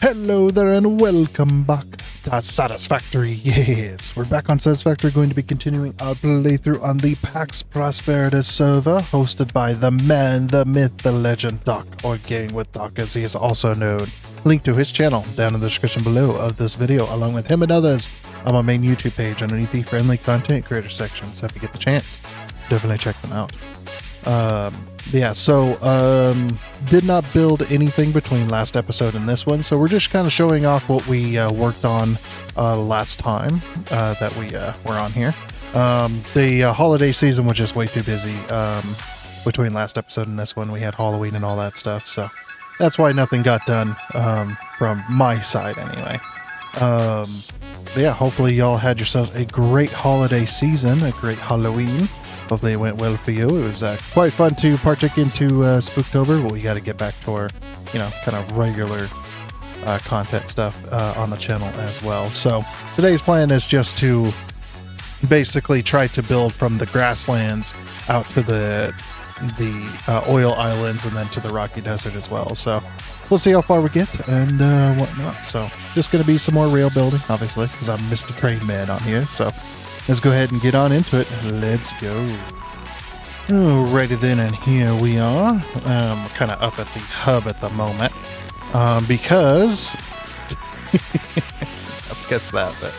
Hello there and welcome back to Satisfactory. Yes, we're back on Satisfactory, going to be continuing our playthrough on the PAX Prosperita's server, hosted by the man, the myth, the legend, Doc, or Gang with Doc as he is also known. Link to his channel down in the description below of this video, along with him and others on my main YouTube page underneath the friendly content creator section, so if you get the chance, definitely check them out. Did not build anything between last episode and this one, so we're just kind of showing off what we worked on last time that we were on here. The holiday season was just way too busy between last episode and this one. We had Halloween and all that stuff, so that's why nothing got done from my side anyway. Hopefully y'all had yourselves a great holiday season, a great Halloween. Hopefully it went well for you. It was quite fun to partake into Spooktober, but we got to get back to our, kind of regular content stuff on the channel as well. So today's plan is just to basically try to build from the grasslands out to the oil islands and then to the rocky desert as well. So we'll see how far we get and whatnot. So just going to be some more rail building, obviously, because I'm Mr. Train Man on here. So let's go ahead and get on into it. Let's go. Alrighty then, and here we are. We're kind of up at the hub at the moment. Because... I'll get that, but...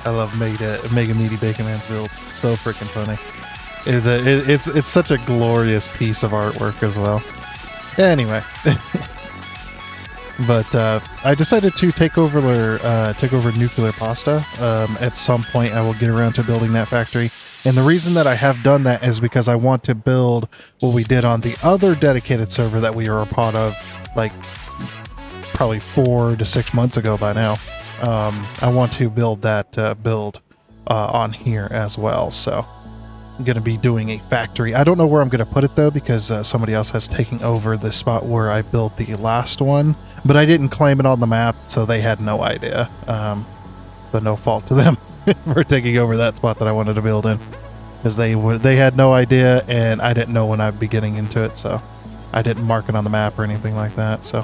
I love Mega Meaty Bacon Man's builds. So freaking funny. It's such a glorious piece of artwork as well. Anyway. But I decided to take over Nuclear Pasta. At some point I will get around to building that factory. And the reason that I have done that is because I want to build what we did on the other dedicated server that we were a part of, like, probably 4 to 6 months ago by now. I want to build that on here as well. So I'm going to be doing a factory. I don't know where I'm going to put it, though, because somebody else has taken over the spot where I built the last one. But I didn't claim it on the map, so they had no idea. So no fault to them for taking over that spot that I wanted to build in. Because they had no idea, and I didn't know when I'd be getting into it, so I didn't mark it on the map or anything like that. So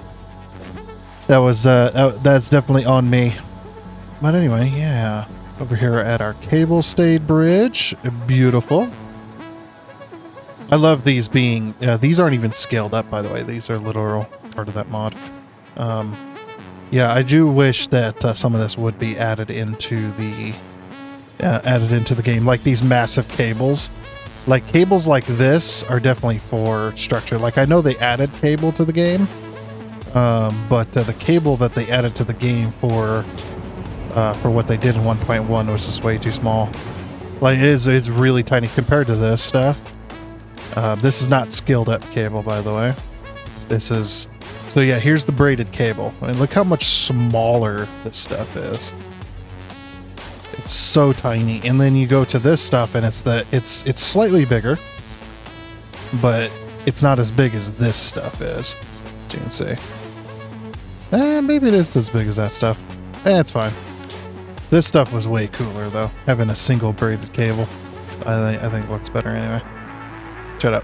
that was that's definitely on me. But anyway, yeah. Over here at our cable stayed bridge. Beautiful. I love these being... these aren't even scaled up, by the way. These are literal part of that mod. I do wish that some of this would be added into the game. Like these massive cables. Like cables like this are definitely for structure. Like I know they added cable to the game. But the cable that they added to the game for what they did in 1.1 was just way too small. Like it's really tiny compared to this stuff. This is not scaled up cable, by the way. This is... So yeah, here's the braided cable. I mean, look how much smaller this stuff is. It's so tiny. And then you go to this stuff and it's slightly bigger, but it's not as big as this stuff is, as you can see. Maybe it is as big as that stuff. It's fine. This stuff was way cooler, though. Having a single braided cable, I think looks better anyway. Shut up.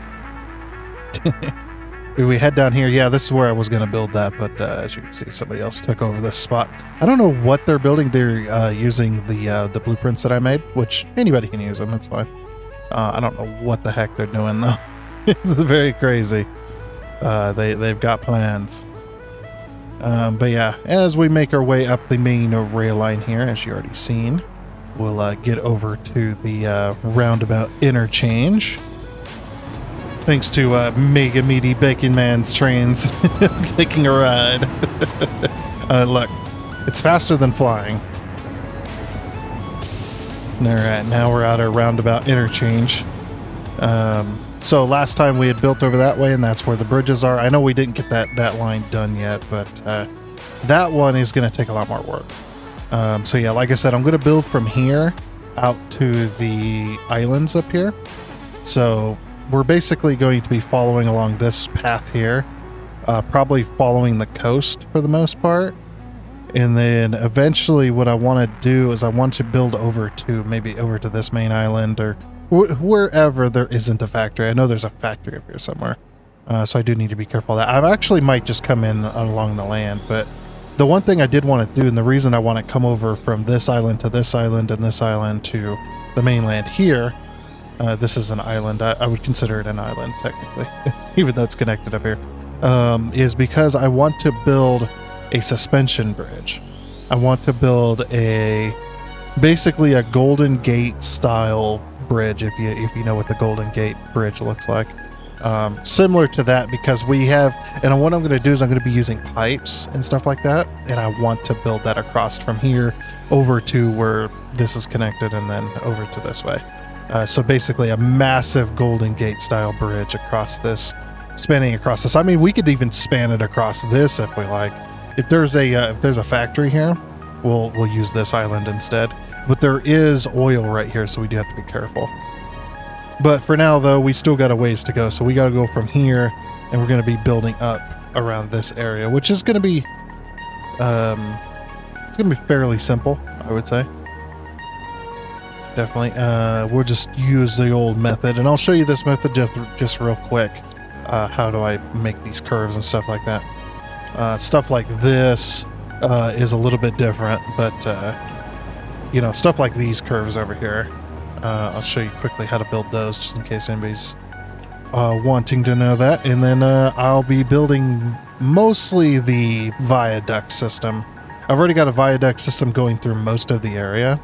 If we head down here, yeah, this is where I was going to build that, but as you can see, somebody else took over this spot. I don't know what they're building. They're using the blueprints that I made, which anybody can use them. It's fine. I don't know what the heck they're doing, though. It's very crazy. They've got plans. But yeah, as we make our way up the main rail line here, as you already seen, we'll get over to the roundabout interchange. Thanks to Mega Meaty Bacon Man's trains taking a ride. Look, it's faster than flying. Alright, now we're at our roundabout interchange. So last time we had built over that way, and that's where the bridges are. I know we didn't get that line done yet, but that one is going to take a lot more work. So yeah, like I said, I'm going to build from here out to the islands up here. So we're basically going to be following along this path here, probably following the coast for the most part. And then eventually what I want to do is I want to build maybe over to this main island or wherever there isn't a factory. I know there's a factory up here somewhere. So I do need to be careful of that. I actually might just come in along the land, but the one thing I did want to do, and the reason I want to come over from this island to this island and this island to the mainland here, this is an island. I would consider it an island, technically, even though it's connected up here, is because I want to build a suspension bridge. I want to build basically a Golden Gate style bridge, if you know what the Golden Gate bridge looks like. Similar to that, because we have, and what I'm going to do is I'm going to be using pipes and stuff like that, and I want to build that across from here over to where this is connected and then over to this way. So basically a massive Golden Gate style bridge across this, spanning across this. I mean, we could even span it across this if we like. If there's a factory here, we'll use this island instead. But there is oil right here, so we do have to be careful. But for now, though, we still got a ways to go. So we got to go from here, and we're going to be building up around this area, which is going to be, it's going to be fairly simple, I would say. Definitely. We'll just use the old method, and I'll show you this method just real quick. How do I make these curves and stuff like that? Stuff like this is a little bit different, but stuff like these curves over here. I'll show you quickly how to build those, just in case anybody's wanting to know that. And then I'll be building mostly the viaduct system. I've already got a viaduct system going through most of the area.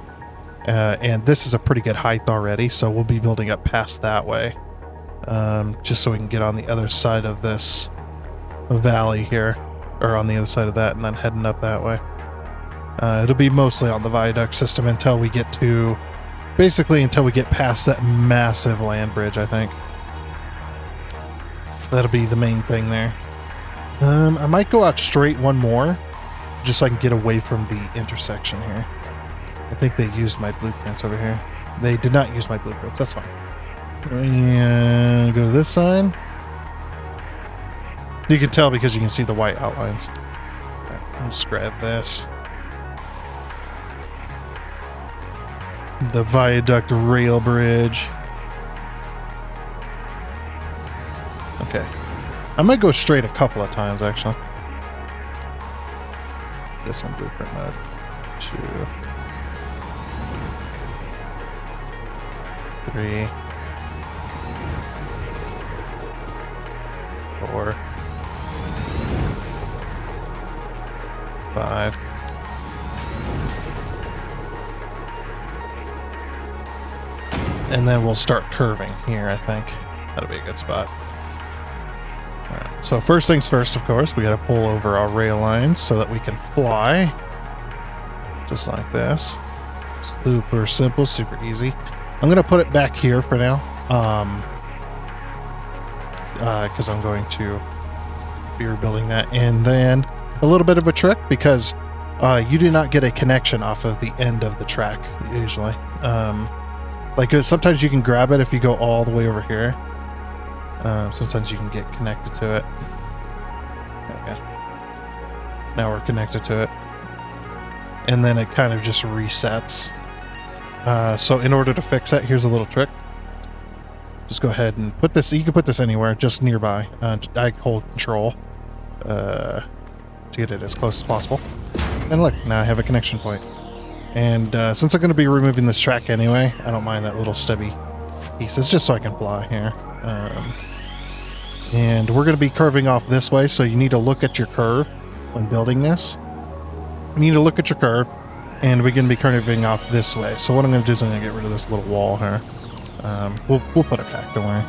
And this is a pretty good height already, so we'll be building up past that way. Just so we can get on the other side of this valley here, or on the other side of that, and then heading up that way. It'll be mostly on the viaduct system until we get past that massive land bridge, I think. That'll be the main thing there. I might go out straight one more, just so I can get away from the intersection here. I think they used my blueprints over here. They did not use my blueprints, that's fine. And go to this side. You can tell because you can see the white outlines. Right, I'll just grab this. The viaduct rail bridge. Okay. I might go straight a couple of times, actually. This on blueprint mode. 2, 3, 4, 5. And then we'll start curving here, I think. That'll be a good spot. Alright, so first things first, of course, we gotta pull over our rail lines so that we can fly. Just like this. Super simple, super easy. I'm gonna put it back here for now. Because I'm going to be rebuilding that. And then a little bit of a trick, because you do not get a connection off of the end of the track, usually. Like, sometimes you can grab it if you go all the way over here. Sometimes you can get connected to it. Okay. Now we're connected to it. And then it kind of just resets. So in order to fix that, here's a little trick. Just go ahead and put this, you can put this anywhere, just nearby. I hold control to get it as close as possible. And look, now I have a connection point. And since I'm going to be removing this track anyway, I don't mind that little stubby piece. It's just so I can fly here. And we're going to be curving off this way, so you need to look at your curve when building this. You need to look at your curve, and we're going to be curving off this way. So what I'm going to do is I'm going to get rid of this little wall here. We'll put it back, don't worry.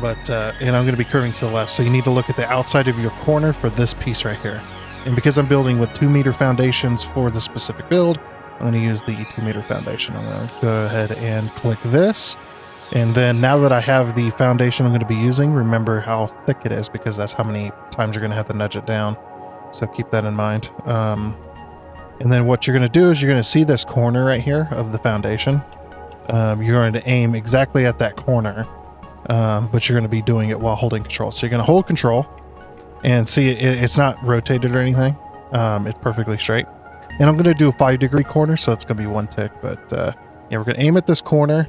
But, and I'm going to be curving to the left, so you need to look at the outside of your corner for this piece right here. And because I'm building with 2-meter foundations for the specific build, I'm going to use the 2-meter foundation. I'm going to go ahead and click this. And then now that I have the foundation I'm going to be using, remember how thick it is, because that's how many times you're going to have to nudge it down. So keep that in mind. And then what you're going to do is you're going to see this corner right here of the foundation. You're going to aim exactly at that corner, but you're going to be doing it while holding control. So you're going to hold control. And see, it's not rotated or anything. It's perfectly straight. And I'm going to do a 5-degree corner, so it's going to be 1 tick. But yeah, we're going to aim at this corner.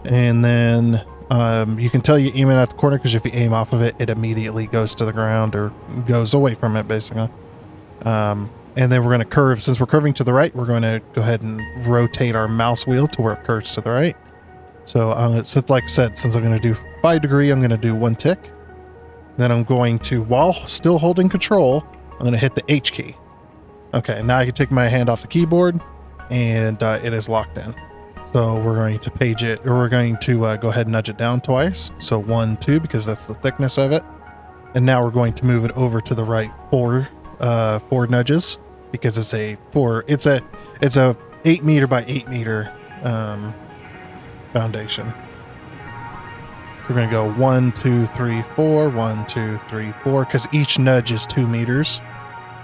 And then You can tell you aiming at the corner because if you aim off of it, it immediately goes to the ground or goes away from it, basically. And then we're going to curve. Since we're curving to the right, we're going to go ahead and rotate our mouse wheel to where it curves to the right. So since, like I said, since I'm going to do 5 degree, I'm going to do 1 tick. Then I'm going to, while still holding control, I'm going to hit the H key. Okay, now I can take my hand off the keyboard, and it is locked in. So we're going to page it, or we're going to go ahead and nudge it down twice. So 1, 2, because that's the thickness of it. And now we're going to move it over to the right 4 nudges, because it's a 8 meter by 8 meter foundation. We're going to go 1, 2, 3, 4, 1, 2, 3, 4, because each nudge is 2 meters.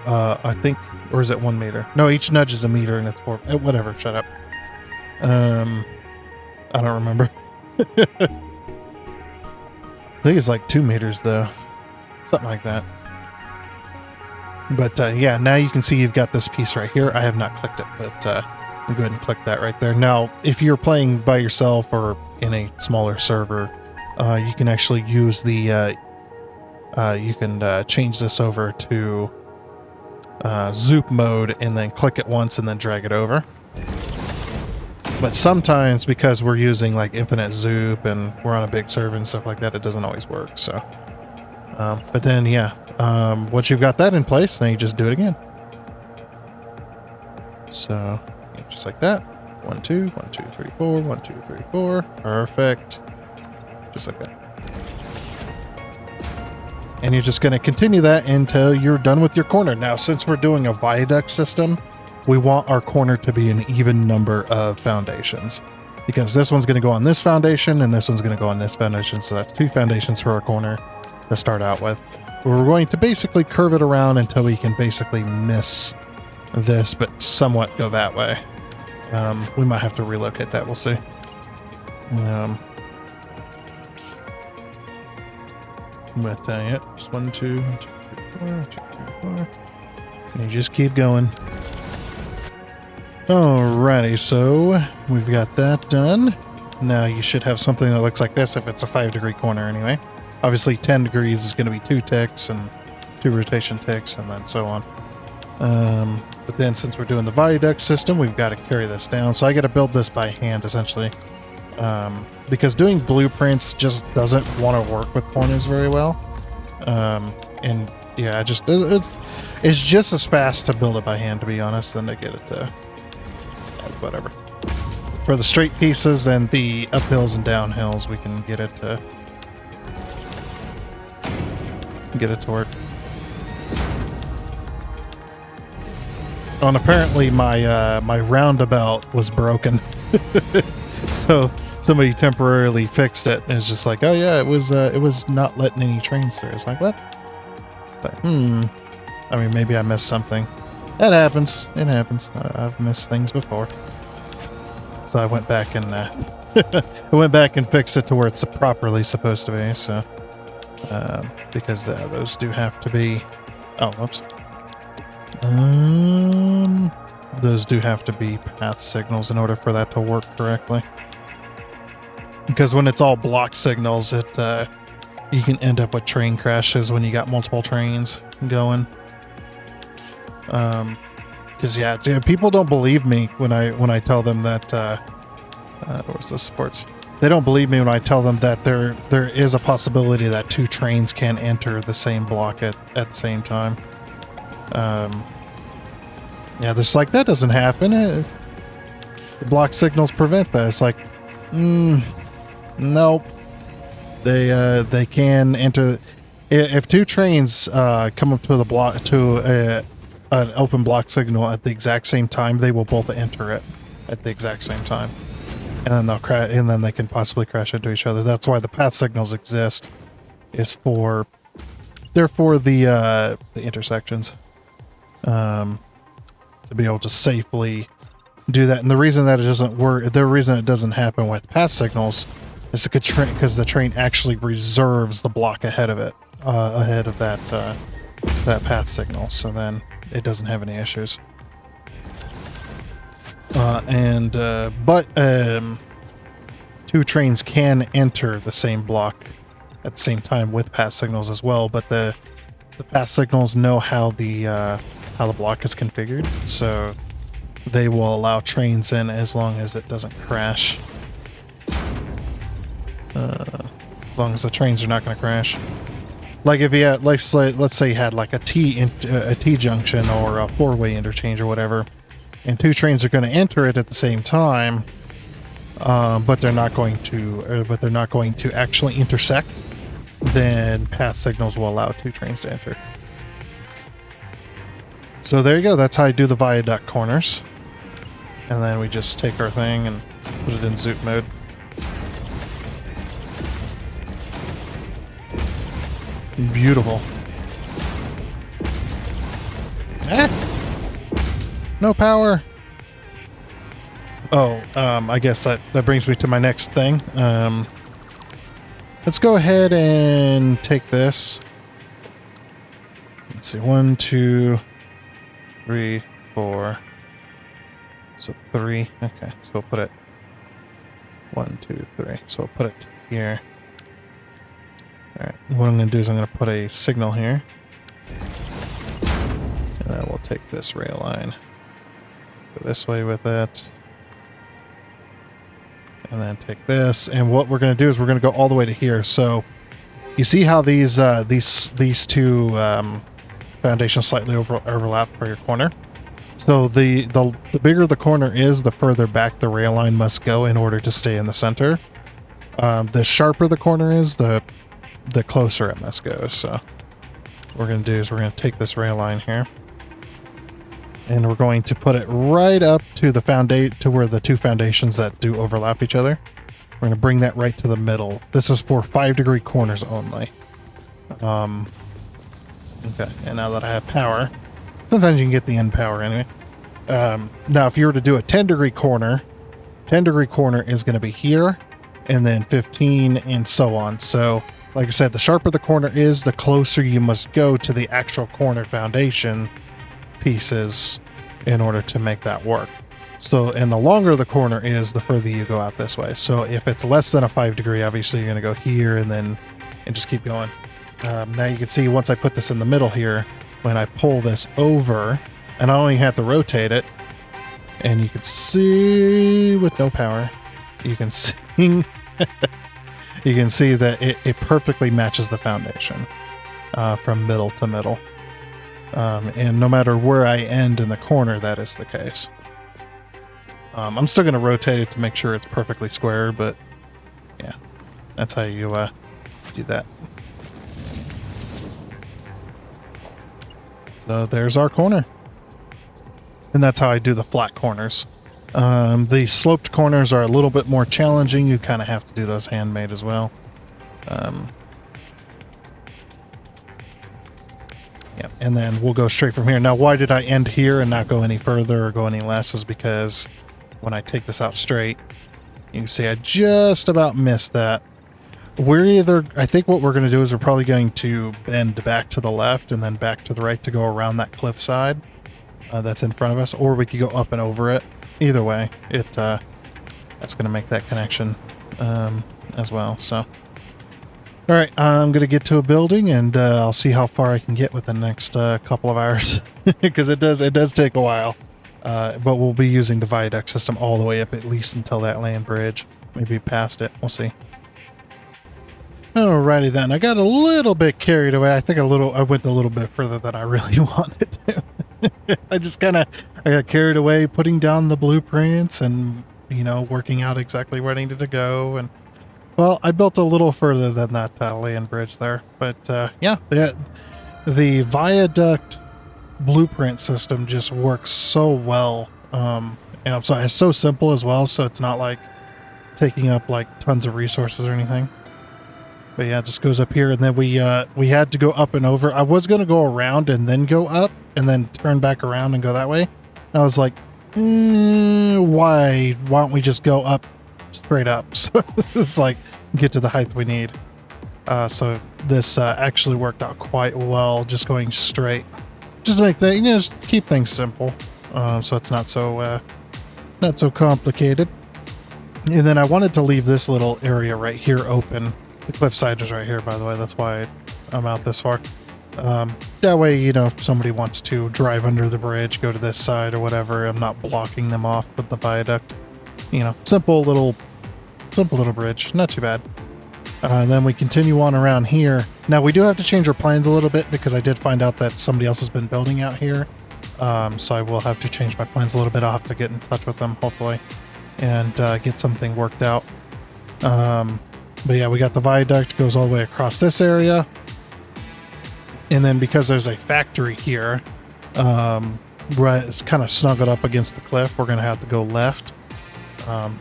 I think, or is it 1 meter? No, each nudge is a meter and it's 4. Whatever, shut up. I don't remember. I think it's like 2 meters though. Something like that. But yeah, now you can see you've got this piece right here. I have not clicked it, but you go ahead and click that right there. Now, if you're playing by yourself or in a smaller server, you can actually use the, you can change this over to zoop mode and then click it once and then drag it over. But sometimes, because we're using like infinite zoop and we're on a big server and stuff like that, it doesn't always work. So, but then yeah, once you've got that in place, then you just do it again. So just like that. 1, 2, 1, 2, 3, 4, 1, 2, 3, 4. Perfect. Just like that. And you're just going to continue that until you're done with your corner. Now, since we're doing a viaduct system, we want our corner to be an even number of foundations, because this one's going to go on this foundation and this one's going to go on this foundation. So that's 2 foundations for our corner to start out with. We're going to basically curve it around until we can basically miss this, but somewhat go that way. We might have to relocate that. We'll see. But yeah, just 1, 2, 1, 2, 3, 4, 1, 2, 3, 4. And you just keep going. Alrighty, so we've got that done. Now you should have something that looks like this if it's a 5 degree corner anyway. Obviously 10 degrees is going to be 2 ticks and 2 rotation ticks and then so on. But then since we're doing the viaduct system, we've got to carry this down. So I got to build this by hand essentially. Because doing blueprints just doesn't want to work with corners very well. And yeah, it's just as fast to build it by hand, to be honest, than to get it to whatever. For the straight pieces and the uphills and downhills, we can get it to work. Oh, and apparently my roundabout was broken. So somebody temporarily fixed it, and it's just like, oh yeah, it was not letting any trains through. It's like, what? But, I mean, maybe I missed something. That happens. It happens. I've missed things before. So I went back and fixed it to where it's properly supposed to be. So because those do have to be. Oh, whoops. Those do have to be path signals in order for that to work correctly. Because when it's all block signals, you can end up with train crashes when you got multiple trains going. Because yeah, people don't believe me when I tell them that. Where's the supports? They don't believe me when I tell them that there is a possibility that 2 trains can enter the same block at the same time. Yeah, there's like, that doesn't happen. The block signals prevent that. It's like, nope. They can enter. If 2 trains come up to the block to an open block signal at the exact same time, they will both enter it at the exact same time, and then they'll crash, and then they can possibly crash into each other. That's why the path signals exist. They're for the intersections. To be able to safely do that. And the reason that it doesn't work, the reason it doesn't happen with path signals is because the train actually reserves the block ahead of it, ahead of that path signal. So then it doesn't have any issues. two trains can enter the same block at the same time with pass signals as well, but the pass signals know how the block is configured, so they will allow trains in as long as it doesn't crash. As long as the trains are not going to crash. Like if you had, let's say you had like a T junction or a four-way interchange or whatever, and two trains are going to enter it at the same time, but they're not going to actually intersect, then pass signals will allow two trains to enter. So there you go. That's how I do the viaduct corners. And then we just take our thing and put it in zoop mode. Beautiful. Ah! No power. Oh, I guess that brings me to my next thing. Let's go ahead and take this. Let's see, 1, 2, 3, 4. So 3. Okay, so we'll put it 1, 2, 3. So we'll put it here. Alright, what I'm going to do is I'm going to put a signal here. And then we'll take this rail line. Go this way with it. And then take this. And what we're going to do is we're going to go all the way to here. So you see how these two foundations slightly overlap for your corner? So the bigger the corner is, the further back the rail line must go in order to stay in the center. The sharper the corner is, the closer it must go. So what we're going to do is we're going to take this rail line here, and we're going to put it right up to the to where the two foundations that do overlap each other. We're going to bring that right to the middle. This is for 5-degree corners only. Okay, and now that I have power, sometimes you can get the end power anyway. Now, if you were to do a 10-degree corner, 10-degree corner is going to be here, and then 15, and so on. So, like I said, the sharper the corner is, the closer you must go to the actual corner foundation pieces in order to make that work. So, and the longer the corner is, the further you go out this way. So, if it's less than a 5-degree, obviously you're going to go here and just keep going. Now you can see once I put this in the middle here, when I pull this over, and I only have to rotate it, and you can see with no power, you can see you can see that it perfectly matches the foundation from middle to middle. And no matter where I end in the corner, that is the case. I'm still going to rotate it to make sure it's perfectly square, but yeah, that's how you do that. So there's our corner. And that's how I do the flat corners. The sloped corners are a little bit more challenging. You kind of have to do those handmade as well. Yeah, and then we'll go straight from here. Now, why did I end here and not go any further or go any less is because when I take this out straight, you can see I just about missed that. I think what we're going to do is we're probably going to bend back to the left and then back to the right to go around that cliff side that's in front of us, or we could go up and over it. Either way, that's going to make that connection as well. So, all right, I'm going to get to a building, and I'll see how far I can get within the next couple of hours, because it does take a while. But we'll be using the viaduct system all the way up, at least until that land bridge. Maybe past it. We'll see. Alrighty then. I got a little bit carried away. I think I went a little bit further than I really wanted to. I got carried away putting down the blueprints and, working out exactly where I needed to go. And, well, I built a little further than that land bridge there. But, yeah, the viaduct blueprint system just works so well. So it's so simple as well, so it's not like taking up like tons of resources or anything. But yeah, it just goes up here, and then we had to go up and over. I was going to go around and then go up and then turn back around and go that way. I was like, why don't we just go up straight up? So it's like get to the height we need. So this actually worked out quite well, just going straight. Just to make that, just keep things simple. So it's not so complicated. And then I wanted to leave this little area right here open. The cliffside is right here, by the way. That's why I'm out this far. That way, you know, if somebody wants to drive under the bridge, go to this side or whatever, I'm not blocking them off with the viaduct. You know, simple little bridge. Not too bad. Then we continue on around here. Now, we do have to change our plans a little bit because I did find out that somebody else has been building out here. So I will have to change my plans a little bit. I'll have to get in touch with them, hopefully, and get something worked out. But yeah, we got the viaduct, goes all the way across this area. And then because there's a factory here, right, it's kind of snuggled up against the cliff, we're going to have to go left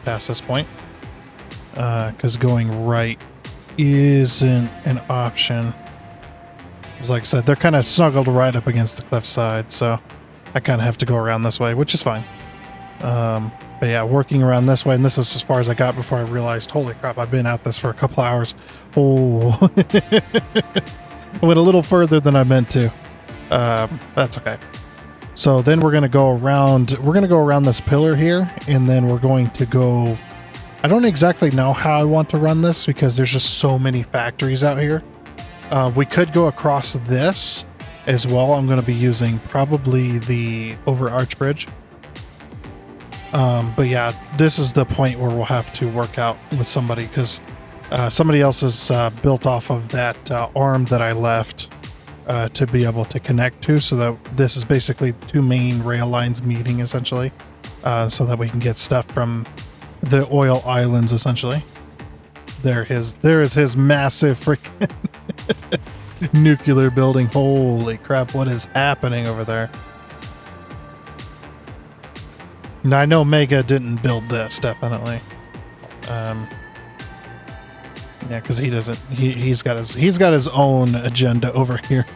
past this point. Because going right isn't an option. Because like I said, they're kind of snuggled right up against the cliffside, so I kind of have to go around this way, which is fine. But yeah, working around this way, and this is as far as I got before I realized, holy crap, I've been at this for a couple hours. Oh, I went a little further than I meant to. That's okay. So then we're going to go around, this pillar here, and then we're going to go, I don't exactly know how I want to run this because there's just so many factories out here. We could go across this as well. I'm going to be using probably the overarch bridge. But yeah, this is the point where we'll have to work out with somebody because somebody else is built off of that arm that I left to be able to connect to, so that this is basically two main rail lines meeting essentially, so that we can get stuff from the oil islands essentially. There is his massive freaking nuclear building. Holy crap, what is happening over there? Now, I know Mega didn't build this, definitely. Yeah, because he doesn't. He's got his own agenda over here.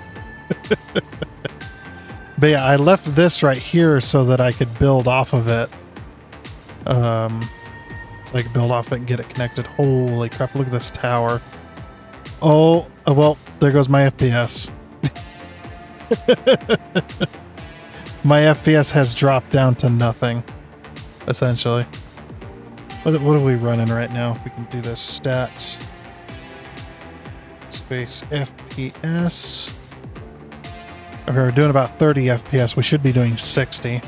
But yeah, I left this right here so that I could build off of it. So I could build off it and get it connected. Holy crap! Look at this tower. Oh, well, there goes my FPS. My FPS has dropped down to nothing. Essentially. What are we running right now? We can do this stat space FPS. Okay, we're doing about 30 FPS. We should be doing 60.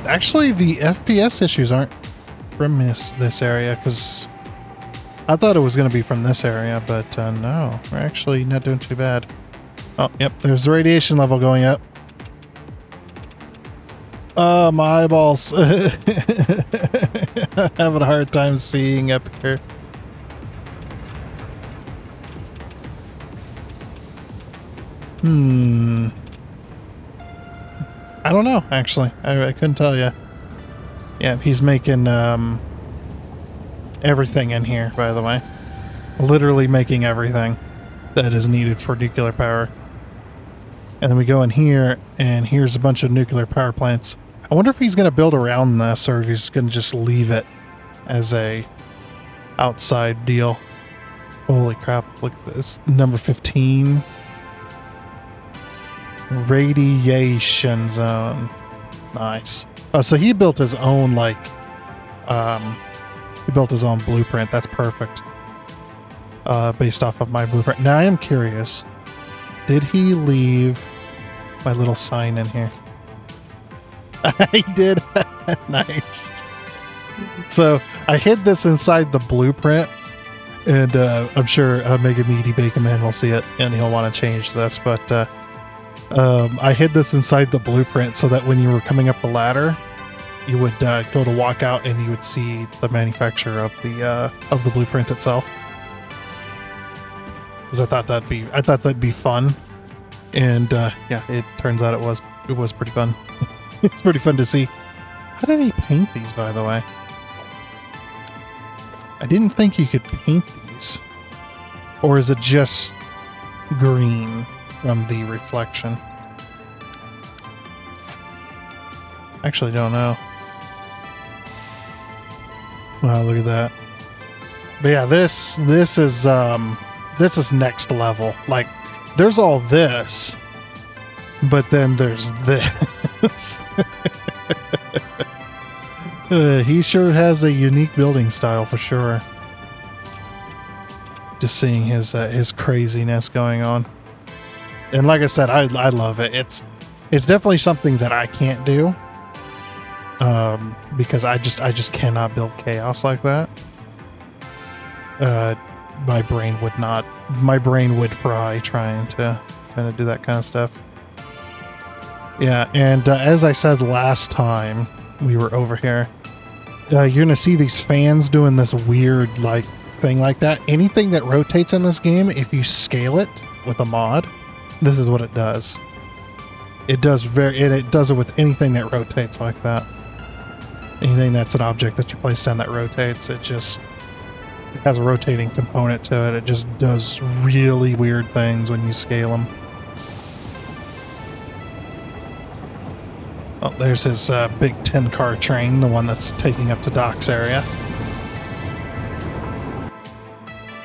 Actually, the FPS issues aren't from this area, because I thought it was going to be from this area, but no, we're actually not doing too bad. Oh, yep, there's the radiation level going up. My eyeballs. Having a hard time seeing up here. I don't know, actually. I couldn't tell you. Yeah, he's making everything in here, by the way. Literally making everything that is needed for nuclear power. And then we go in here, and here's a bunch of nuclear power plants. I wonder if he's going to build around this, or if he's going to just leave it as a outside deal. Holy crap, look at this. Number 15. Radiation zone. Nice. Oh, so he built his own, like, he built his own blueprint. That's perfect. Based off of my blueprint. Now I am curious. Did he leave my little sign in here? He did. Nice. So I hid this inside the blueprint, and I'm sure Mega Meaty Bacon Man will see it and he'll want to change this, but I hid this inside the blueprint so that when you were coming up the ladder, you would go to walk out and you would see the manufacturer of the blueprint itself. Because I thought that'd be fun, and yeah, it turns out it was pretty fun. It's pretty fun to see. How did he paint these, by the way? I didn't think you could paint these. Or is it just green from the reflection? Actually, don't know. Wow, look at that. But yeah, this is next level. Like, there's all this, but then there's this. He sure has a unique building style for sure. Just seeing his craziness going on. And like I said, I love it. It's definitely something that I can't do. Because I just cannot build chaos like that. My brain would fry trying to kind of do that kind of stuff. Yeah, and as I said last time we were over here, you're gonna see these fans doing this weird like thing like that. Anything that rotates in this game, if you scale it with a mod, this is what it does. It does it does it with anything that rotates like that. Anything that's an object that you place down that rotates, it has a rotating component to it. It just does really weird things when you scale them. Oh, there's his big 10-car train, the one that's taking up to Doc's area.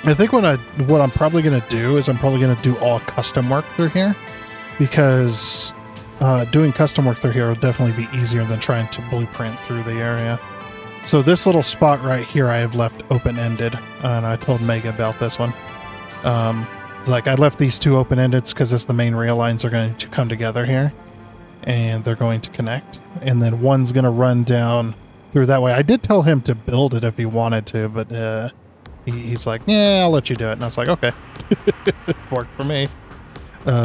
I think what I'm probably going to do is I'm probably going to do all custom work through here, because doing custom work through here will definitely be easier than trying to blueprint through the area. So this little spot right here I have left open-ended, and I told Mega about this one. It's like I left these two open-ended because it's the main rail lines are going to come together here, and they're going to connect, and then one's going to run down through that way. I did tell him to build it if he wanted to, but he's like, yeah, I'll let you do it. And I was like, okay. Worked for me.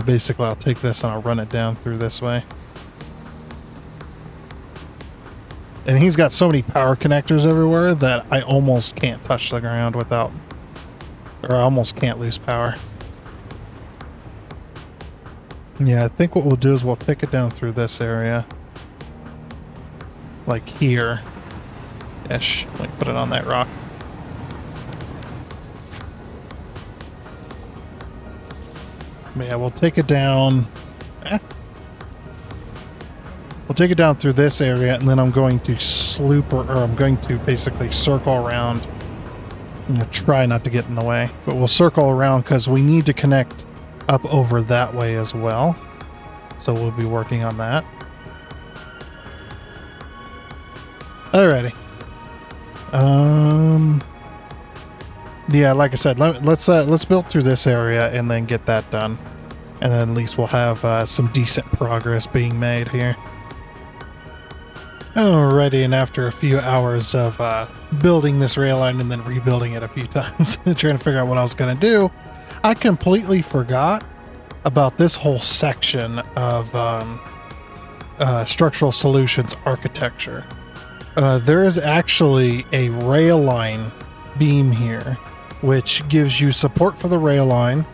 Basically, I'll take this and I'll run it down through this way. And he's got so many power connectors everywhere that I almost can't touch the ground without... Or I almost can't lose power. Yeah, I think what we'll do is we'll take it down through this area. Like here. Ish. Like put it on that rock. But yeah, we'll take it down. We'll take it down through this area, and then I'm going to sloop, or I'm going to basically circle around. I'm going to try not to get in the way, but we'll circle around because we need to connect up over that way as well. So we'll be working on that. Alrighty. Yeah, like I said, let's build through this area and then get that done, and then at least we'll have some decent progress being made here. Alrighty, and after a few hours of building this rail line and then rebuilding it a few times, trying to figure out what I was going to do, I completely forgot about this whole section of structural solutions architecture. There is actually a rail line beam here, which gives you support for the rail line,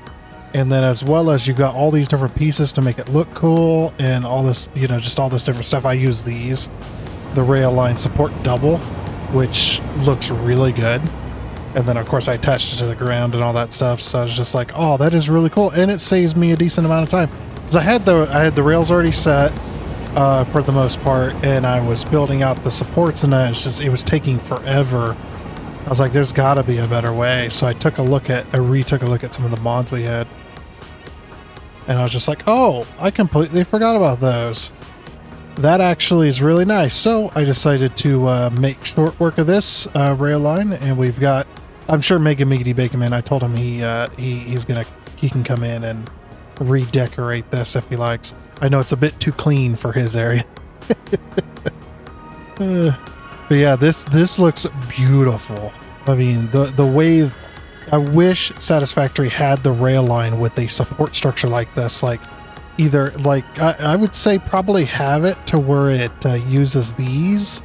and then as well as you got all these different pieces to make it look cool and all this, you know, just all this different stuff. I use these. The rail line support double, which looks really good. And then of course I attached it to the ground and all that stuff. So I was just like, oh, that is really cool. And it saves me a decent amount of time. Because I had the rails already set for the most part, and I was building out the supports, and it was taking forever. I was like, there's gotta be a better way. So I retook a look at some of the mods we had. And I was just like, oh, I completely forgot about those. That actually is really nice. So I decided to make short work of this rail line, and we've got, I'm sure Mega Meaty Bakerman, I told him he can come in and redecorate this if he likes. I know it's a bit too clean for his area. But yeah, this looks beautiful. I mean, the way, I wish Satisfactory had the rail line with a support structure like this. Like, either, like, I would say probably have it to where it uses these,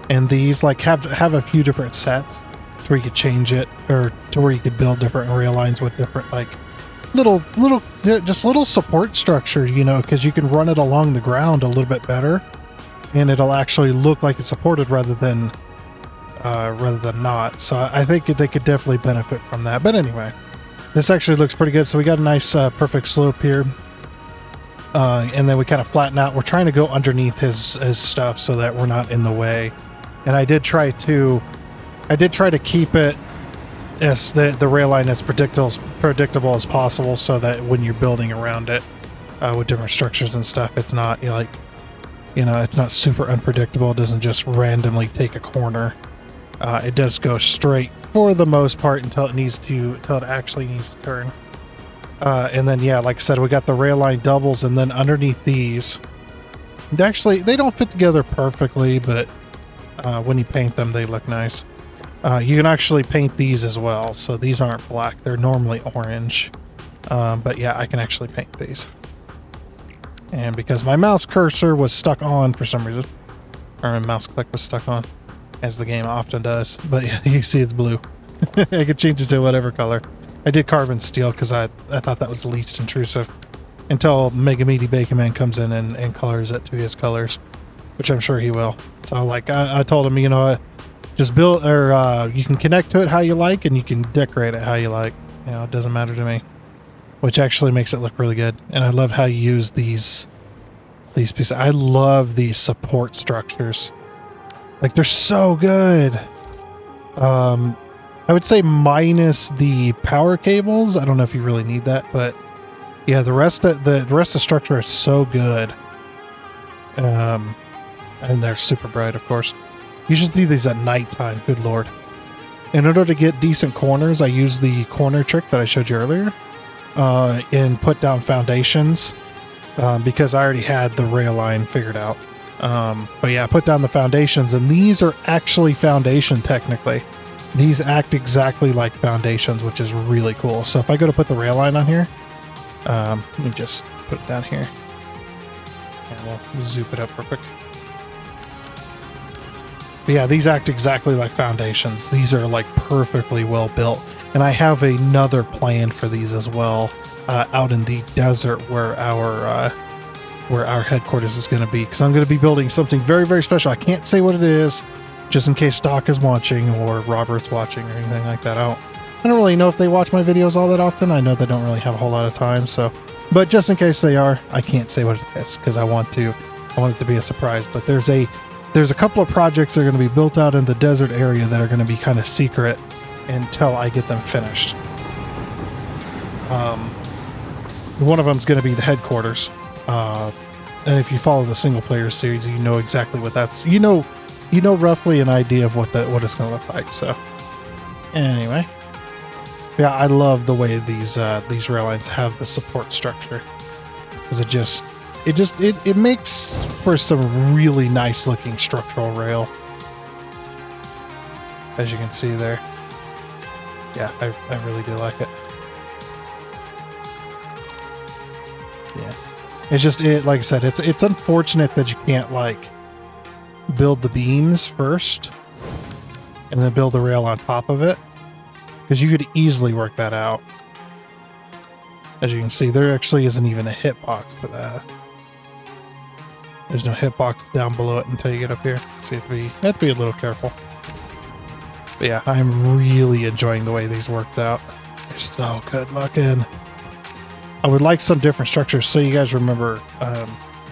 and these, like, have a few different sets to where you could change it, or to where you could build different rail lines with different, like, little support structure, you know, because you can run it along the ground a little bit better, and it'll actually look like it's supported rather than not. So I think they could definitely benefit from that. But anyway, this actually looks pretty good. So we got a nice perfect slope here, and then we kind of flatten out. We're trying to go underneath his stuff so that we're not in the way. And I did try to keep it as the rail line as predictable as possible, so that when you're building around it with different structures and stuff, it's not, you know, like, You know, it's not super unpredictable. It doesn't just randomly take a corner. It does go straight for the most part until it actually needs to turn. And then, yeah, like I said, we got the rail line doubles, and then underneath these, and actually, they don't fit together perfectly, but when you paint them, they look nice. You can actually paint these as well, so these aren't black. They're normally orange. But yeah, I can actually paint these. And because my mouse cursor was stuck on for some reason, or my mouse click was stuck on, as the game often does. But yeah, you see it's blue. I could change it to whatever color. I did carbon steel because I thought that was the least intrusive, until Mega Meaty Bacon Man comes in and colors it to his colors, which I'm sure he will. So like I told him, you know, just build, or you can connect to it how you like, and you can decorate it how you like. You know, it doesn't matter to me, which actually makes it look really good. And I love how you use these pieces. I love these support structures. Like, they're so good. I would say minus the power cables. I don't know if you really need that, but yeah, the rest of the structure is so good. And they're super bright, of course. You should do these at nighttime. Good lord. In order to get decent corners, I use the corner trick that I showed you earlier, and put down foundations, because I already had the rail line figured out. But yeah, put down the foundations, and these are actually foundation technically. These act exactly like foundations, which is really cool. So if I go to put the rail line on here, let me just put it down here, and we'll zoom it up real quick. But yeah, these act exactly like foundations. These are like perfectly well built. And I have another plan for these as well, out in the desert where our headquarters is going to be. Because I'm going to be building something very, very special. I can't say what it is, just in case Doc is watching or Robert's watching or anything like that. I don't really know if they watch my videos all that often. I know they don't really have a whole lot of time. So, but just in case they are, I can't say what it is because I want it to be a surprise. But there's a couple of projects that are going to be built out in the desert area that are going to be kind of secret until I get them finished. One of them is going to be the headquarters. And if you follow the single player series, you know exactly what that's, you know roughly an idea of what it's going to look like. So anyway, yeah, I love the way these rail lines have the support structure, because it makes for some really nice looking structural rail, as you can see there. Yeah, I really do like it. Yeah, like I said, it's unfortunate that you can't like build the beams first and then build the rail on top of it, because you could easily work that out. As you can see, there actually isn't even a hitbox for that. There's no hitbox down below it until you get up here. So you have to be a little careful. But yeah, I'm really enjoying the way these worked out. They're so good looking. I would like some different structures. So you guys remember,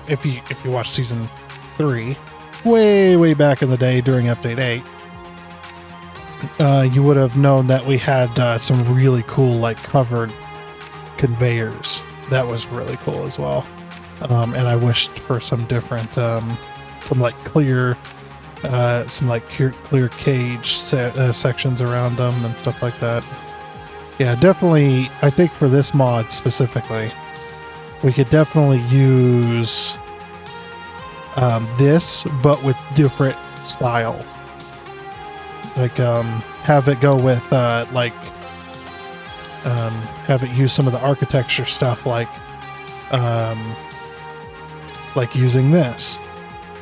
if you watched season 3, way back in the day during update 8, you would have known that we had some really cool like covered conveyors. That was really cool as well. And I wished for some different, some like clear cage sections around them and stuff like that. Yeah, definitely. I think for this mod specifically, we could definitely use this, but with different styles. Like have it go with have it use some of the architecture stuff, like using this.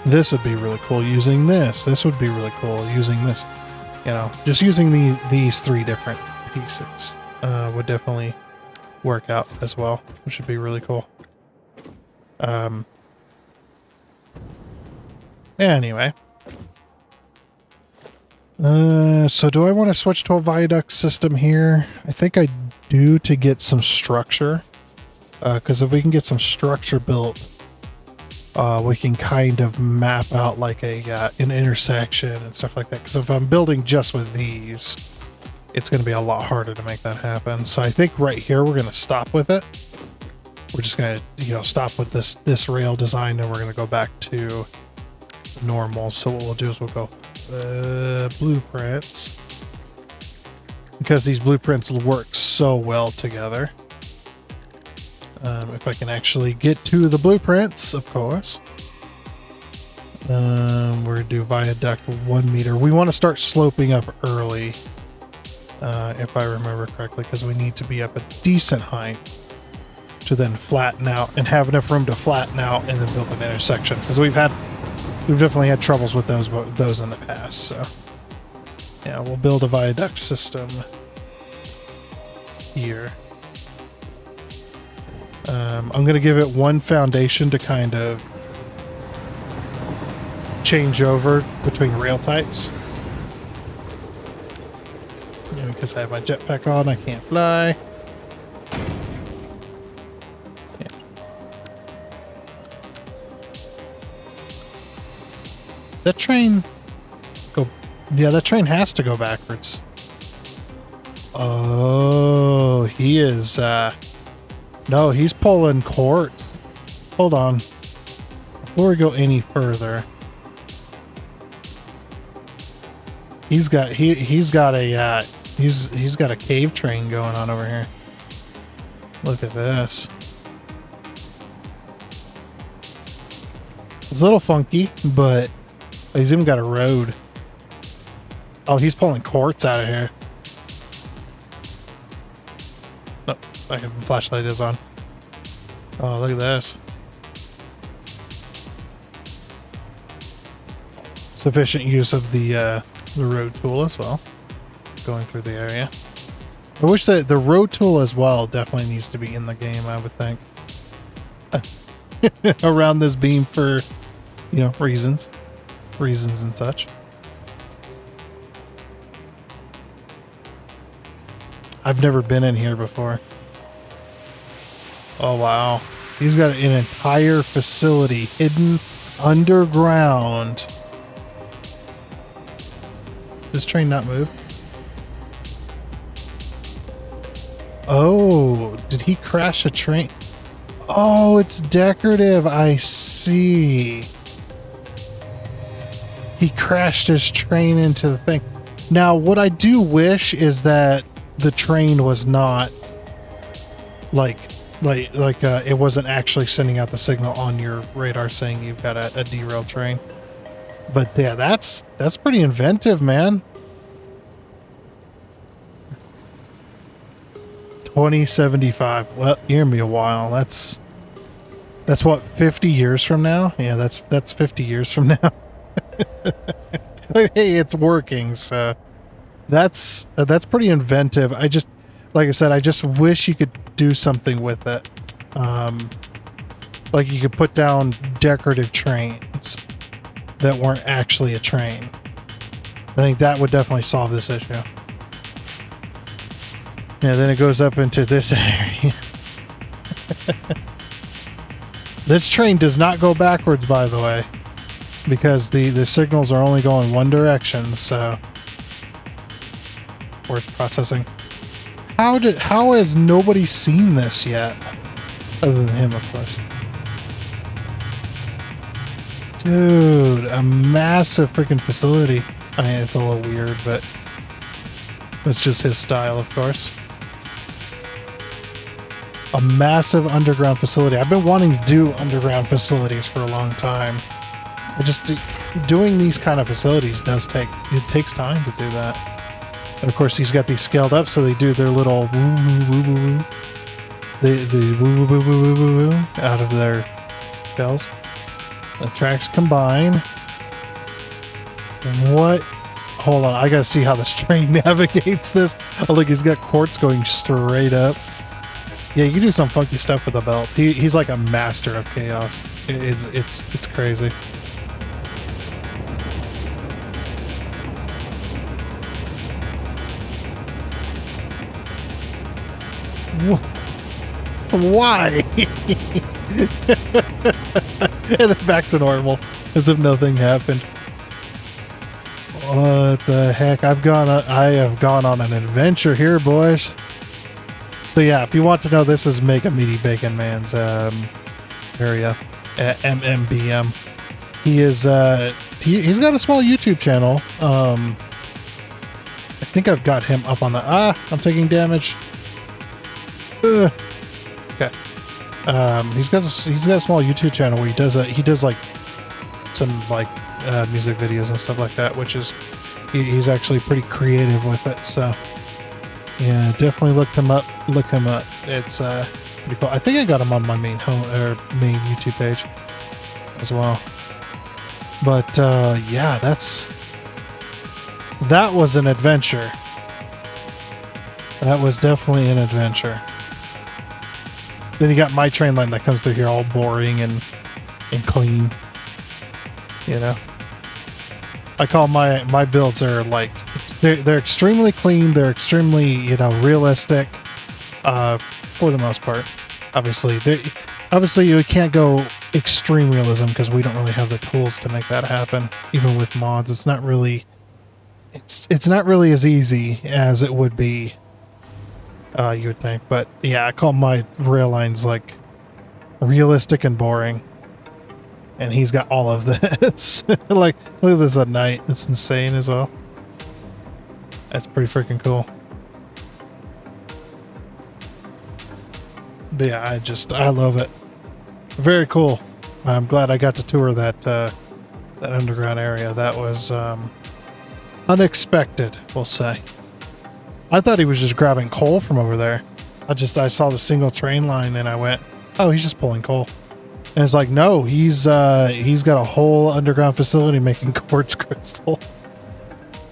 This would be really cool using this. This would be really cool using this. You know, just using these 3 different pieces would definitely work out as well, which would be really cool. Anyway. So do I want to switch to a viaduct system here? I think I do, to get some structure. Because if we can get some structure built, we can kind of map out like an intersection and stuff like that. Because if I'm building just with these, it's going to be a lot harder to make that happen. So I think right here we're going to stop with it. we're just gonna, you know, stop with this rail design, and we're gonna go back to normal. So what we'll do is we'll go blueprints, because these blueprints work so well together. If I can actually get to the blueprints, of course. We're gonna do viaduct 1 meter. We want to start sloping up early, if I remember correctly, because we need to be up a decent height to then flatten out and have enough room to flatten out and then build an intersection. Because we've definitely had troubles with those in the past. So yeah, we'll build a viaduct system here. I'm gonna give it one foundation to kind of change over between rail types. Yeah, because I have my jetpack on, I can't fly. Yeah. That train go. Yeah, that train has to go backwards. Oh, he is. No, he's pulling quartz. Hold on. Before we go any further, he's got a cave train going on over here. Look at this. It's a little funky, but he's even got a road. Oh, he's pulling quartz out of here. Oh, my flashlight is on. Oh, look at this. Sufficient use of the road tool as well, going through the area. I wish that the road tool as well definitely needs to be in the game, I would think. Around this beam for, you know, reasons and such. I've never been in here before. Oh, wow. He's got an entire facility hidden underground. Does this train not move? Oh, did he crash a train? Oh, it's decorative. I see. He crashed his train into the thing. Now, what I do wish is that the train was not like it wasn't actually sending out the signal on your radar saying you've got a derailed train. But yeah, that's pretty inventive, man. 2075. Well, you hear me a while. That's what, 50 years from now? Yeah, that's 50 years from now. Hey, it's working, so that's pretty inventive. I just, like I said, I just wish you could do something with it. Like you could put down decorative trains that weren't actually a train. I think that would definitely solve this issue. Yeah, then it goes up into this area. This train does not go backwards, by the way, because the signals are only going one direction, so worth processing. How has nobody seen this yet? Other than him, of course. Dude, a massive freaking facility. I mean, it's a little weird, but that's just his style, of course. A massive underground facility. I've been wanting to do underground facilities for a long time. Doing these kind of facilities takes time to do that. And of course, he's got these scaled up, so they do their little woo woo woo woo. The woo woo woo woo woo woo out of their shells. The tracks combine. And what? Hold on, I gotta see how this train navigates this. Oh, look, he's got quartz going straight up. Yeah, you can do some funky stuff with the belt. He's like a master of chaos. It's crazy. Why? And then back to normal, as if nothing happened. What the heck? I have gone on an adventure here, boys. So yeah, if you want to know, this is Mega Meaty Bacon Man's area at MMBM. He is he's got a small YouTube channel. I think I've got him up on the I'm taking damage. Okay. He's got a small YouTube channel where he does like some like music videos and stuff like that, which is he's actually pretty creative with it. So yeah, definitely look him up. It's pretty cool. I think I got him on my main YouTube page as well. But yeah, that was an adventure. That was definitely an adventure. Then you got my train line that comes through here all boring and clean. You know, I call my builds are like they're extremely clean. They're extremely, you know, realistic for the most part. Obviously you can't go extreme realism because we don't really have the tools to make that happen. Even with mods, it's not really as easy as it would be. You would think, but yeah, I call my rail lines like realistic and boring, and he's got all of this. Like, look at this at night. It's insane as well. That's pretty freaking cool. But yeah, I love it. Very cool. I'm glad I got to tour that underground area. That was unexpected, we'll say. I thought he was just grabbing coal from over there. I saw the single train line and I went, oh, he's just pulling coal. And it's like, no, he's got a whole underground facility making quartz crystal.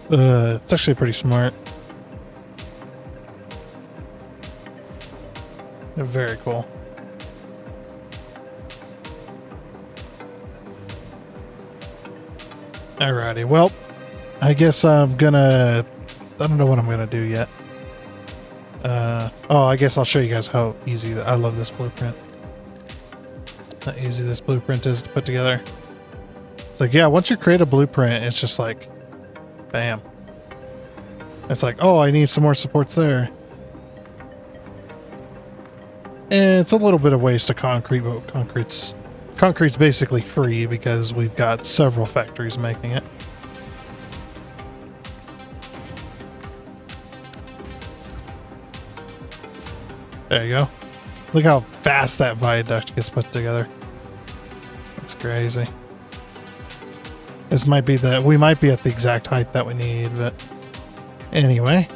It's actually pretty smart. Very cool. Alrighty, well, I guess I don't know what I'm gonna do yet. I guess I'll show you guys how easy. I love this blueprint. How easy this blueprint is to put together. It's like, yeah, once you create a blueprint, it's just like, bam. It's like, oh, I need some more supports there. And it's a little bit of waste to concrete, but concrete's basically free because we've got several factories making it. There you go. Look how fast that viaduct gets put together. That's crazy. We might be at the exact height that we need, but anyway.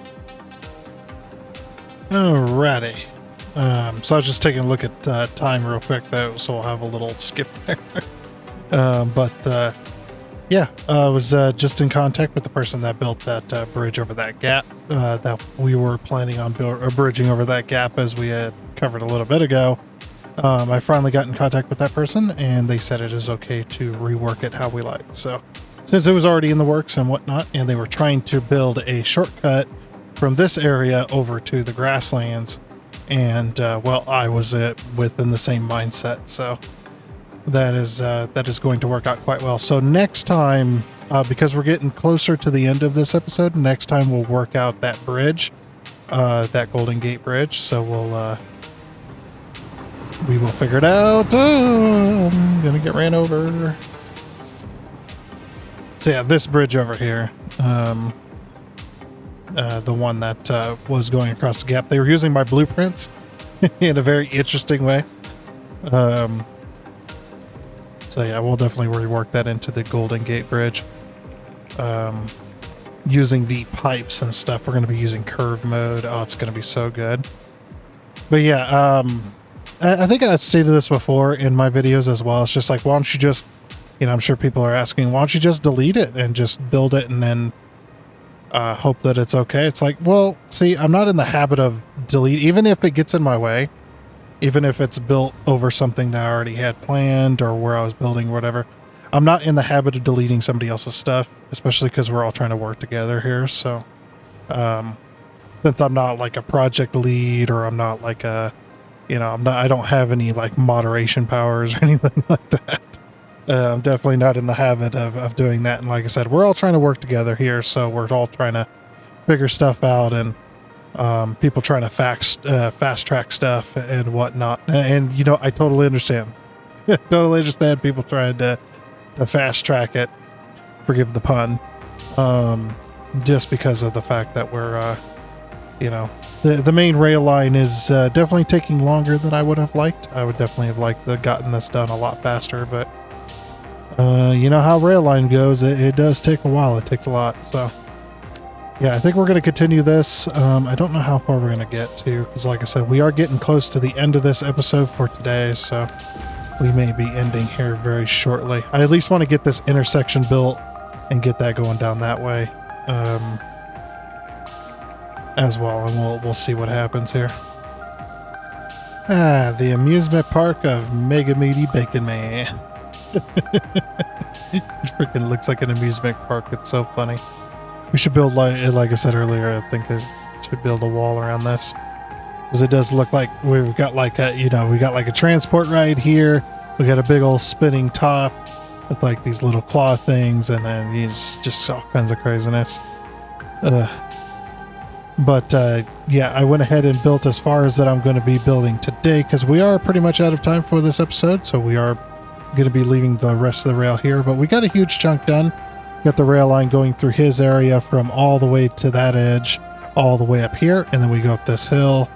Alrighty. So I was just taking a look at time real quick though, so we'll have a little skip there. Yeah, I was just in contact with the person that built that bridge over that gap that we were planning on bridging over that gap, as we had covered a little bit ago. I finally got in contact with that person, and they said it is okay to rework it how we like. So since it was already in the works and whatnot, and they were trying to build a shortcut from this area over to the grasslands, and well, I was within the same mindset, so that is going to work out quite well. So next time, because we're getting closer to the end of this episode, next time we'll work out that bridge, that Golden Gate Bridge. So we will figure it out. Oh, I'm gonna get ran over. So yeah, this bridge over here, the one that was going across the gap, they were using my blueprints in a very interesting way. So yeah, we'll definitely rework that into the Golden Gate Bridge. Using the pipes and stuff, we're going to be using curve mode. Oh, it's going to be so good. But yeah, I think I've stated this before in my videos as well. It's just like, why don't you just, I'm sure people are asking, why don't you just delete it and just build it and then hope that it's okay? It's like, well, see, I'm not in the habit of even if it gets in my way. Even if it's built over something that I already had planned or where I was building or whatever, I'm not in the habit of deleting somebody else's stuff, especially because we're all trying to work together here. So, since I'm not like a project lead, or I'm not like I don't have any like moderation powers or anything like that. I'm definitely not in the habit of doing that. And like I said, we're all trying to work together here. So we're all trying to figure stuff out and people trying to fast track stuff and whatnot. And you know, I totally understand. Totally understand people trying to fast track it. Forgive the pun. Just because of the fact that we're, you know, the main rail line is definitely taking longer than I would have liked. I would definitely have liked to gotten this done a lot faster, but you know how rail line goes. It does take a while. It takes a lot. So yeah, I think we're going to continue this. I don't know how far we're going to get to, because like I said, we are getting close to the end of this episode for today, so we may be ending here very shortly. I at least want to get this intersection built and get that going down that way as well, and we'll see what happens here. The amusement park of Mega Meaty Bacon Man. It freaking looks like an amusement park. It's so funny. We should build, like I said earlier, I think I should build a wall around this, because it does look like we've got like a, you know, we got like a transport ride here. We got a big old spinning top with like these little claw things, and then you just all kinds of craziness. But yeah, I went ahead and built as far as that I'm going to be building today, because we are pretty much out of time for this episode, so we are going to be leaving the rest of the rail here. But we got a huge chunk done. Got the rail line going through his area from all the way to that edge, all the way up here, and then we go up this hill,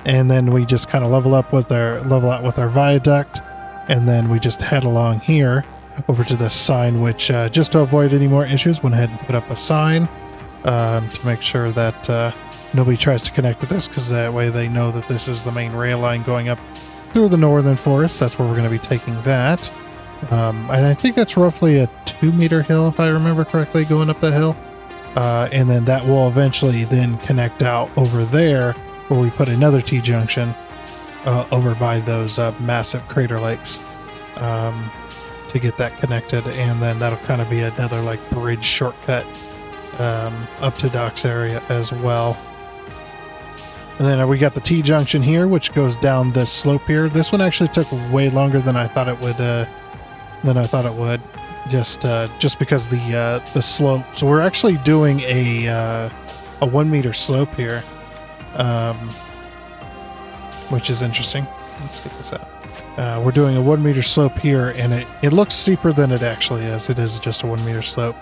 and then we just kind of level out with our viaduct, and then we just head along here over to this sign, which just to avoid any more issues, went ahead and put up a sign to make sure that nobody tries to connect to this, because that way they know that this is the main rail line going up through the northern forest. That's where we're going to be taking that. And I think that's roughly a 2-meter hill, if I remember correctly, going up the hill. And then that will eventually then connect out over there, where we put another T-junction over by those massive crater lakes to get that connected. And then that'll kind of be another like bridge shortcut up to Doc's area as well. And then we got the T-junction here, which goes down this slope here. This one actually took way longer than I thought it would. Just because the slope. So we're actually doing a 1 meter slope here, which is interesting. Let's get this out. We're doing a 1 meter slope here, and it looks steeper than it actually is. It is just a 1 meter slope.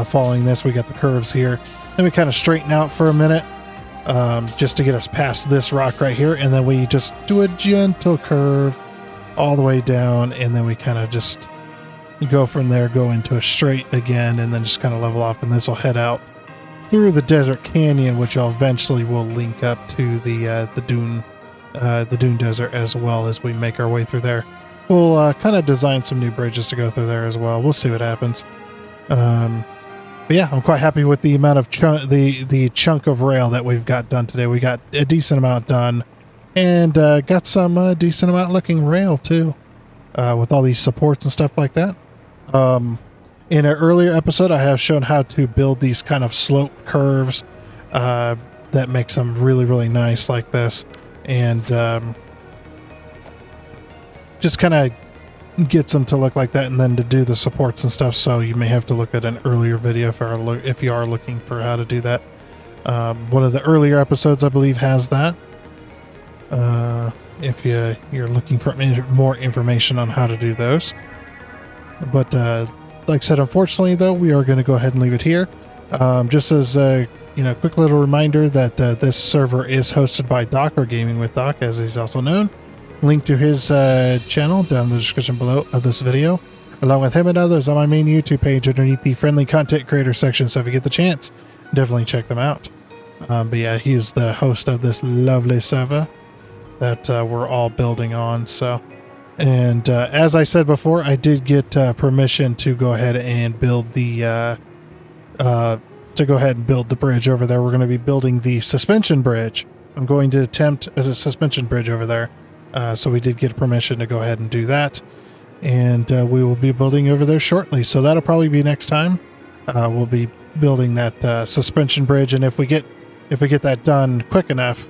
Following this, we got the curves here. Then we kind of straighten out for a minute, just to get us past this rock right here, and then we just do a gentle curve all the way down, and then we kind of just go from there, go into a straight again, and then just kind of level off, and this will head out through the desert canyon, which eventually will link up to the dune desert as well as we make our way through there. We'll kind of design some new bridges to go through there as well. We'll see what happens. But yeah, I'm quite happy with the amount of the chunk of rail that we've got done today. We got a decent amount done, and got some decent amount looking rail too, with all these supports and stuff like that. In an earlier episode, I have shown how to build these kind of slope curves that makes them really, really nice like this, and just kind of gets them to look like that, and then to do the supports and stuff. So you may have to look at an earlier video if you are looking for how to do that. One of the earlier episodes, I believe, has that. If you're looking for more information on how to do those. But like I said, unfortunately, though, we are going to go ahead and leave it here. Just as a quick little reminder that this server is hosted by Doc, or Gaming with Doc, as he's also known. Link to his channel down in the description below of this video, along with him and others on my main YouTube page underneath the friendly content creator section. So if you get the chance, definitely check them out. But yeah, he is the host of this lovely server that we're all building on. So, and as I said before, I did get permission to go ahead and build the bridge over there. We're going to be building the suspension bridge. I'm going to attempt as a suspension bridge over there. So we did get permission to go ahead and do that, and we will be building over there shortly. So that'll probably be next time. We'll be building that suspension bridge, and if we get that done quick enough,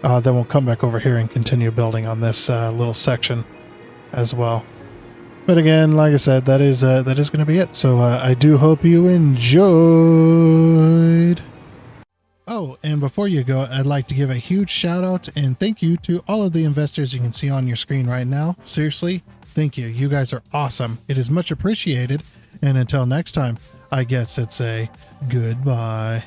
then we'll come back over here and continue building on this little section as well. But again, like I said, that is going to be it. So I do hope you enjoyed. Oh, and before you go, I'd like to give a huge shout out and thank you to all of the investors you can see on your screen right now. Seriously, thank you. You guys are awesome. It is much appreciated. And until next time, I guess it's a goodbye.